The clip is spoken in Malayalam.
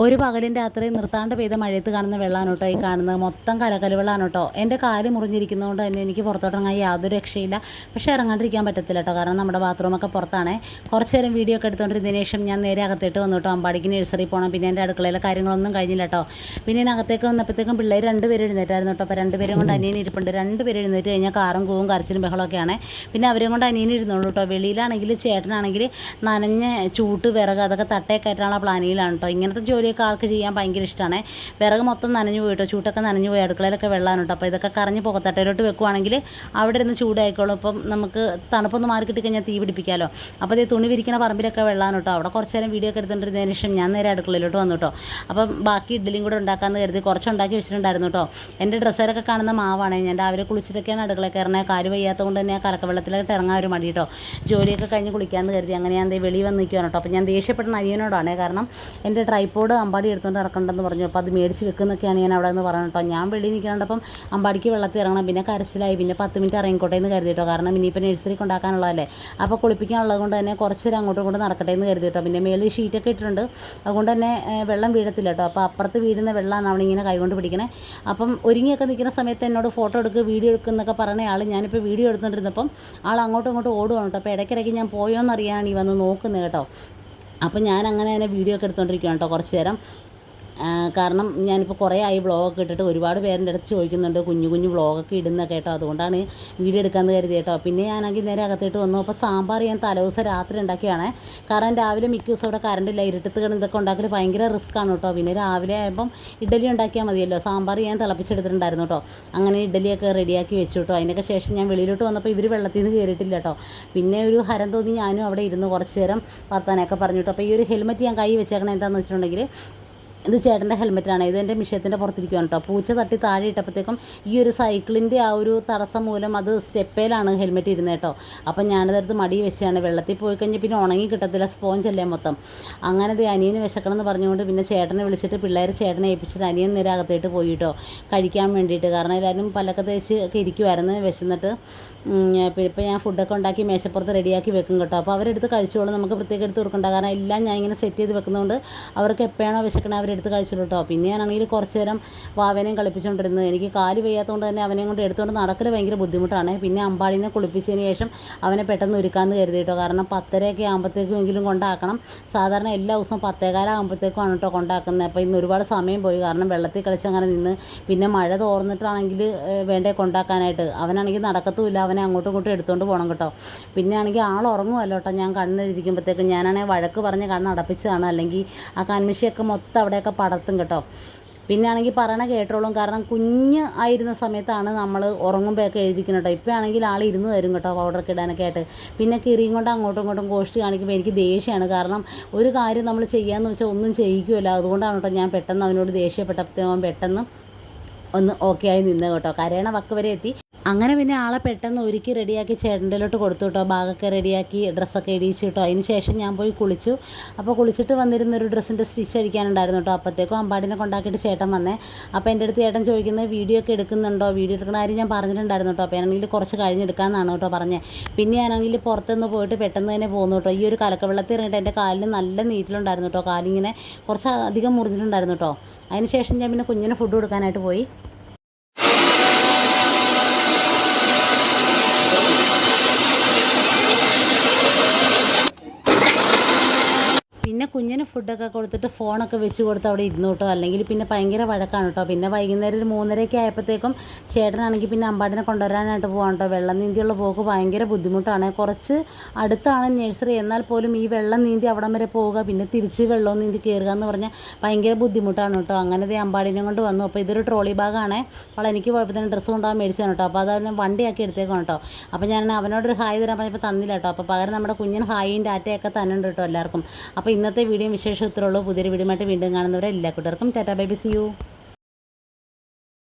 ഒരു പകലും രാത്രിയും നിർത്താണ്ട് പെയ്ത മഴയത്ത് കാണുന്ന വെള്ളമാണ് കേട്ടോ ഈ കാണുന്നത്. മൊത്തം കലക്കൽ വെള്ളമാണ് കേട്ടോ. എൻ്റെ കാല് മുറിഞ്ഞിരിക്കുന്നതുകൊണ്ട് തന്നെ എനിക്ക് പുറത്തോട്ടിറങ്ങാൻ യാതൊരു രക്ഷയില്ല. പക്ഷേ ഇറങ്ങാണ്ടിരിക്കാൻ പറ്റത്തില്ല കേട്ടോ, കാരണം നമ്മുടെ ബാത്റൂമൊക്കെ പുറത്താണ്. കുറച്ച് നേരം വീഡിയോ ഒക്കെ എടുത്തുകൊണ്ടിരുന്നതിന് ശേഷം ഞാൻ നേരെ അകത്തേട്ട് വന്നു കേട്ടോ. അമ്പാടിക്ക് നഴ്സറി പോകണം. പിന്നെ എൻ്റെ അടുക്കളയിലെ കാര്യങ്ങളൊന്നും കഴിഞ്ഞില്ല കേട്ടോ. പിന്നെ ഞാൻ അകത്തേക്ക് വന്നപ്പോഴത്തേക്കും പിള്ളേർ രണ്ടുപേരും എഴുന്നേറ്റായിരുന്നു കേട്ടോ. അപ്പോൾ രണ്ടുപേരും കൊണ്ട് അനിയൻ ഇരിപ്പുണ്ട്. രണ്ടുപേരും എഴുന്നേറ്റ് കഴിഞ്ഞാൽ കാറും കൂവും കരച്ചിലും ബഹളമൊക്കെയാണ്. പിന്നെ അവരെയും കൊണ്ട് അനിയൻ ഇരുന്നോളൂ കേട്ടോ. വെളിയിലാണെങ്കിൽ ചേട്ടനാണെങ്കിൽ നനഞ്ഞ ചൂട്ട് വിറക് അതൊക്കെ തട്ടേ കയറ്റാനുള്ള പ്ലാനിങ്ങിലാണ് കേട്ടോ. ഇങ്ങനത്തെ ജോലിയൊക്കെ ആൾക്ക് ചെയ്യാൻ ഭയങ്കര ഇഷ്ടമാണ്. വിറക് മൊത്തം നനഞ്ഞു പോയിട്ടോ, ചൂട്ടൊക്കെ നനഞ്ഞു പോയി, അടുക്കളയിലൊക്കെ വെള്ളമാണ് കേട്ടോ. അപ്പോൾ ഇതൊക്കെ കറഞ്ഞ് പുകത്തട്ടയിലോട്ട് വെക്കുവാണെങ്കിൽ അവിടെ ഇരുന്ന് ചൂടായിക്കോളും. ഇപ്പം നമുക്ക് തണുപ്പൊന്ന് മാറി കിട്ടിക്കഴിഞ്ഞാൽ തീ പിടിപ്പിക്കാമല്ലോ. അപ്പോൾ ഇത് തുണി വിരിക്കുന്ന പറമ്പിലൊക്കെ വെള്ളമാണ് കേട്ടോ. അവിടെ കുറച്ച് നേരം വീഡിയോ ഒക്കെ എടുത്തുകൊണ്ടിരുന്നതിന് ശേഷം ഞാൻ നേരെ അടുക്കളയിലോട്ട് വന്നു കേട്ടോ. അപ്പം ബാക്കി ഇഡ്ഡലിയും കൂടെ ഉണ്ടാക്കാമെന്ന് കരുതി കുറച്ചുണ്ടാക്കി വെച്ചിട്ടുണ്ടായിരുന്നു കേട്ടോ. എൻ്റെ ഡ്രസ്സറൊക്കെ കാണുന്ന മാവാണ്. ഞാൻ രാവിലെ കുളിച്ചിട്ടൊക്കെയാണ് അടുക്കളയിൽ കയറുന്നത്. കാല് വയ്യാത്തതുകൊണ്ട് തന്നെ ആ കലക്കവെള്ളത്തിലോട്ട് ഇറങ്ങാൻ ഒരു മടി കേട്ടോ. ജോലിയൊക്കെ കഴിഞ്ഞ് കുളിക്കാമെന്ന് കരുതി അങ്ങനെ ഞാൻ വെളിയിൽ വന്ന് നിൽക്കുകയാണ് കേട്ടോ. അപ്പോൾ ഞാൻ ദേഷ്യപ്പെട്ട അനിയനോടാണ്, കാരണം എൻ്റെ ട്രൈപ്പോഡ് അമ്പാടി എടുത്തുകൊണ്ട് ഇറക്കണ്ടെന്ന് പറഞ്ഞു. അപ്പോൾ അത് മേടിച്ച് വെക്കുന്നൊക്കെയാണ് ഞാൻ അവിടെ നിന്ന് പറഞ്ഞു കേട്ടോ. ഞാൻ വെളിയിൽ നിൽക്കുന്നുണ്ടപ്പം അമ്പാടിക്ക് വെള്ളത്തിൽ ഇറങ്ങണം. പിന്നെ കരച്ചിലായി. പിന്നെ 10 മിനിറ്റ് ഇറങ്ങിക്കോട്ടെ എന്ന് കരുതി കേട്ടോ, കാരണം ഇനിയിപ്പോൾ നഴ്സറി കൊണ്ടാക്കാനുള്ളതല്ലേ. അപ്പോൾ കുളിപ്പിക്കാനുള്ളത് കൊണ്ട് തന്നെ കുറച്ച് നേരം അങ്ങോട്ടും ഇങ്ങോട്ടും നടക്കട്ടെ എന്ന് കരുതി കേട്ടോ. പിന്നെ മേളിൽ ഷീറ്റൊക്കെ ഇട്ടിട്ടുണ്ട്, അതുകൊണ്ട് തന്നെ വെള്ളം വീഴത്തില്ല കേട്ടോ. അപ്പോൾ അപ്പുറത്ത് വീഴുന്ന വെള്ളമാണ് അവളിങ്ങനെ കൈകൊണ്ട് പിടിക്കണേ. അപ്പം ഒരുങ്ങിയൊക്കെ നിൽക്കുന്ന സമയത്ത് എന്നോട് ഫോട്ടോ എടുക്കുക വീഡിയോ എടുക്കുന്നൊക്കെ പറഞ്ഞ ആൾ ഞാനിപ്പോൾ വീഡിയോ എടുത്തുകൊണ്ടിരുന്നപ്പം ആൾ അങ്ങോട്ടും ഇങ്ങോട്ടും ഓടുകയാണ് കേട്ടോ. അപ്പോൾ ഇടയ്ക്കിടയ്ക്ക് ഞാൻ പോയോന്നറിയാനാണ് ഈ വന്ന് നോക്കുന്നത് കേട്ടോ. അപ്പോൾ ഞാൻ അങ്ങനെ തന്നെ വീഡിയോ ഒക്കെ എടുത്തുകൊണ്ടിരിക്കുകയാണ് കേട്ടോ കുറച്ച് നേരം. കാരണം ഞാനിപ്പോൾ കുറേ ആയി വ്ളോഗൊക്കെ ഇട്ടിട്ട് ഒരുപാട് പേരുടെ അടുത്ത് ചോദിക്കുന്നുണ്ട് കുഞ്ഞു കുഞ്ഞു വ്ളോഗൊക്കെ ഇടുന്ന കേട്ടോ. അതുകൊണ്ടാണ് വീഡിയോ എടുക്കാമെന്ന് കരുതി കേട്ടോ. പിന്നെ ഞാനാണെങ്കിൽ നേരെ അകത്തേട്ട് വന്നു. അപ്പോൾ സാമ്പാർ ഞാൻ തലേദിവസം രാത്രി ഉണ്ടാക്കിയാണ്, കാരണം രാവിലെ മിക്ക ദിവസം ഇവിടെ കറണ്ടില്ല. ഇരുട്ടത്ത് കിടന്ന് ഇതൊക്കെ ഉണ്ടാക്കൽ ഭയങ്കര റിസ്ക്കാണ് കേട്ടോ. പിന്നെ രാവിലെ ആയപ്പം ഇഡ്ഡലി ഉണ്ടാക്കിയാൽ മതിയല്ലോ. സാമ്പാർ ഞാൻ തിളപ്പിച്ചെടുത്തിട്ടുണ്ടായിരുന്നു കേട്ടോ. അങ്ങനെ ഇഡ്ഡലിയൊക്കെ റെഡിയാക്കി വെച്ചു കേട്ടോ. അതിനൊക്കെ ശേഷം ഞാൻ വെളിയിലോട്ട് വന്നപ്പോൾ ഇവർ വെള്ളത്തിൽ നിന്ന് കയറിയിട്ടില്ല കേട്ടോ. പിന്നെ ഒരു ഹരം തോന്നി ഞാനും അവിടെ ഇരുന്ന് കുറച്ച് നേരം വർത്താനൊക്കെ പറഞ്ഞു കേട്ടോ. അപ്പോൾ ഈ ഒരു ഹെൽമെറ്റ് ഞാൻ കൈ വെച്ചേക്കണം എന്താണെന്ന് വെച്ചിട്ടുണ്ടെങ്കിൽ ഇത് ചേട്ടൻ്റെ ഹെൽമെറ്റാണ്. ഇത് എൻ്റെ മിഷ്യത്തിൻ്റെ പുറത്തിരിക്കുകയാണ് കേട്ടോ. പൂച്ച തട്ടി താഴെ ഇട്ടപ്പോഴത്തേക്കും ഈ ഒരു സൈക്കിളിൻ്റെ ആ ഒരു തടസ്സം മൂലം അത് സ്റ്റെപ്പയിലാണ് ഹെൽമെറ്റ് ഇരുന്നത് കേട്ടോ. അപ്പം ഞാനതെടുത്ത് മടി വെച്ചാണ്. വെള്ളത്തിൽ പോയി കഴിഞ്ഞാൽ പിന്നെ ഉണങ്ങി കിട്ടത്തില്ല, സ്പോഞ്ചല്ലേ മൊത്തം. അങ്ങനെ ഇത് അനിയന് വിശക്കണം എന്ന് പറഞ്ഞുകൊണ്ട് പിന്നെ ചേട്ടനെ വിളിച്ചിട്ട് പിള്ളേർ ചേട്ടനെ ഏൽപ്പിച്ചിട്ട് അനിയൻ നേരെ അകത്തേട്ട് പോയി കേട്ടോ കഴിക്കാൻ വേണ്ടിയിട്ട്. കാരണം എല്ലാവരും പല്ലൊക്കെ തേച്ച് ഒക്കെ ഇരിക്കുമായിരുന്നു വിശന്നിട്ട്. ഇപ്പം ഞാൻ ഫുഡൊക്കെ ഉണ്ടാക്കി മേശപ്പുറത്ത് റെഡിയാക്കി വെക്കും കേട്ടോ. അപ്പോൾ അവരെടുത്ത് കഴിച്ചോളും, നമുക്ക് പ്രത്യേകം എടുത്ത് കൊടുക്കണ്ട. കാരണം എല്ലാം ഞാൻ ഇങ്ങനെ സെറ്റ് ചെയ്ത് വെക്കുന്നതുകൊണ്ട് അവർക്ക് എപ്പോഴാണോ വിശക്കണേ അവരെടുത്ത് കഴിച്ചോളൂ കേട്ടോ. പിന്നെ ഞാനാണെങ്കിൽ കുറച്ച് നേരം വാവനെയും കളിപ്പിച്ചുകൊണ്ടിരുന്നത്. എനിക്ക് കാല് വയ്യാത്തതുകൊണ്ട് തന്നെ അവനെയും കൊണ്ട് എടുത്തുകൊണ്ട് നടക്കൽ ഭയങ്കര ബുദ്ധിമുട്ടാണ്. പിന്നെ അമ്പാടിനെ കുളിപ്പിച്ചതിന് ശേഷം അവനെ പെട്ടെന്ന് ഒരുക്കാമെന്ന് കരുതി കേട്ടോ. കാരണം 10:30 ആകുമ്പോഴത്തേക്കും എങ്കിലും കൊണ്ടാക്കണം. സാധാരണ എല്ലാ ദിവസവും 10:15 ആകുമ്പോഴത്തേക്കുമാണ് കേട്ടോ കൊണ്ടാക്കുന്നത്. അപ്പോൾ ഇന്ന് ഒരുപാട് സമയം പോയി, കാരണം വെള്ളത്തിൽ കളിച്ച് അങ്ങനെ നിന്ന്. പിന്നെ മഴ തോർന്നിട്ടാണെങ്കിൽ വേണ്ടേ കൊണ്ടാക്കാനായിട്ട്. അവനാണെങ്കിൽ നടക്കത്തുമില്ല, അവനെ അങ്ങോട്ടും ഇങ്ങോട്ടും എടുത്തുകൊണ്ട് പോകണം കേട്ടോ. പിന്നെ ആണെങ്കിൽ ആൾ ഉറങ്ങുമല്ലോ കേട്ടോ. ഞാൻ കണ്ണിരിക്കുമ്പോഴത്തേക്കും ഞാനാണെങ്കിൽ വഴക്ക് പറഞ്ഞ് കണ്ണ് അടപ്പിച്ചതാണ്, അല്ലെങ്കിൽ ആ കൺമിഷിയൊക്കെ മൊത്തം അവിടെയൊക്കെ പടർത്തും കേട്ടോ. പിന്നെ ആണെങ്കിൽ പറയണ കേട്ടോളും, കാരണം കുഞ്ഞ് ആയിരുന്ന സമയത്താണ് നമ്മൾ ഉറങ്ങുമ്പോഴൊക്കെ എഴുതിക്കുന്നത് കേട്ടോ. ഇപ്പോൾ ആണെങ്കിൽ ആൾ ഇരുന്ന് തരും കേട്ടോ പൗഡറൊക്കെ ഇടാനൊക്കെ ആയിട്ട്. പിന്നെ കിറിയും കൊണ്ട് അങ്ങോട്ടും ഇങ്ങോട്ടും ഗോഷ്ടി കാണിക്കുമ്പോൾ എനിക്ക് ദേഷ്യമാണ്, കാരണം ഒരു കാര്യം നമ്മൾ ചെയ്യാമെന്ന് വെച്ചാൽ ഒന്നും ചെയ്യിക്കുമല്ലോ. അതുകൊണ്ടാണ് കേട്ടോ ഞാൻ പെട്ടെന്ന് അവനോട് ദേഷ്യപ്പെട്ടപ്പോൾ അവൻ പെട്ടെന്ന് ഒന്ന് ഓക്കെ ആയി നിന്ന് കേട്ടോ. കരയണ വക്ക് വരെ എത്തി. അങ്ങനെ പിന്നെ ആളെ പെട്ടെന്ന് ഒരുക്കി റെഡിയാക്കി ചേട്ടൻ്റെലോട്ട് കൊടുത്തു കേട്ടോ. ബാഗൊക്കെ റെഡിയാക്കി ഡ്രസ്സൊക്കെ ഇടിയിച്ചു കേട്ടോ. അതിന് ശേഷം ഞാൻ പോയി കുളിച്ചു. അപ്പോൾ കുളിച്ചിട്ട് വന്നിരുന്നൊരു ഡ്രസ്സിൻ്റെ സ്റ്റിച്ച് അടിക്കാനുണ്ടായിരുന്നു കേട്ടോ. അപ്പോഴത്തേക്കും അമ്പാടിനെ കൊണ്ടാക്കിയിട്ട് ചേട്ടൻ വന്നേ. അപ്പോൾ എൻ്റെ അടുത്ത് ചേട്ടൻ ചോദിക്കുന്നത് വീഡിയോ ഒക്കെ എടുക്കുന്നുണ്ടോ, വീഡിയോ എടുക്കുന്ന കാര്യം ഞാൻ പറഞ്ഞിട്ടുണ്ടായിരുന്നു കേട്ടോ. അപ്പോൾ ഞാനാണെങ്കിൽ കുറച്ച് കഴിഞ്ഞെടുക്കാമെന്നാണ് കേട്ടോ പറഞ്ഞത്. പിന്നെ ഞാനാണെങ്കിൽ പുറത്തുനിന്ന് പോയിട്ട് പെട്ടെന്ന് തന്നെ പോന്നു കേട്ടോ. ഈ ഒരു കലക്കവെള്ളത്തിൽ ഇറങ്ങിയിട്ട് എൻ്റെ കാലിന് നല്ല നീറ്റിലുണ്ടായിരുന്നു കേട്ടോ. കാലിങ്ങനെ കുറച്ച് അധികം മുറിഞ്ഞിട്ടുണ്ടായിരുന്നു കേട്ടോ. അതിന് ശേഷം ഞാൻ പിന്നെ കുഞ്ഞിന് ഫുഡ് കൊടുക്കാനായിട്ട് പോയി. പിന്നെ കുഞ്ഞിന് ഫുഡൊക്കെ കൊടുത്തിട്ട് ഫോണൊക്കെ വെച്ച് കൊടുത്ത് അവിടെ ഇരുന്നു കേട്ടോ. അല്ലെങ്കിൽ പിന്നെ ഭയങ്കര വഴക്കാണ് കേട്ടോ. പിന്നെ വൈകുന്നേരം ഒരു 3:30 ആയപ്പോഴത്തേക്കും ചേട്ടനാണെങ്കിൽ പിന്നെ അമ്പാടിനെ കൊണ്ടുവരാനായിട്ട് പോകാൻ കേട്ടോ. വെള്ളം നീന്തിയുള്ള പോക്ക് ഭയങ്കര ബുദ്ധിമുട്ടാണ്. കുറച്ച് അടുത്താണ് നഴ്സറി, എന്നാൽ പോലും ഈ വെള്ളം നീന്തി അവിടം വരെ പോവുക പിന്നെ തിരിച്ച് വെള്ളം നീന്തി കയറുക എന്ന് പറഞ്ഞാൽ ഭയങ്കര ബുദ്ധിമുട്ടാണ് കേട്ടോ. അങ്ങനെ അമ്പാടിനെ കൊണ്ട് വന്നു. അപ്പോൾ ഇതൊരു ട്രോളി ബാഗാണ്. അപ്പോൾ എനിക്ക് പോയപ്പോൾ തന്നെ ഡ്രസ്സ് കൊണ്ടുപോകാൻ മേടിച്ചാണ് കേട്ടോ. അപ്പോൾ അത് വണ്ടിയാക്കി എടുത്തേക്കാണ് കേട്ടോ. അപ്പോൾ ഞാൻ അവനോടൊരു ഹായ് തരാൻ പറഞ്ഞപ്പോൾ തന്നില്ല കേട്ടോ. അപ്പോൾ പകരം നമ്മുടെ കുഞ്ഞിന് ഹായും ടാറ്റയൊക്കെ തന്നുണ്ട് കേട്ടോ എല്ലാവർക്കും. അപ്പോൾ ഇന്നത്തെ വീഡിയോ വിശേഷം ഇത്രയുള്ളൂ. പുതിയൊരു വീഡിയോ ആയിട്ട് വീണ്ടും കാണുന്നവരെ എല്ലാ കൂട്ടർക്കും tata bye bye, see U.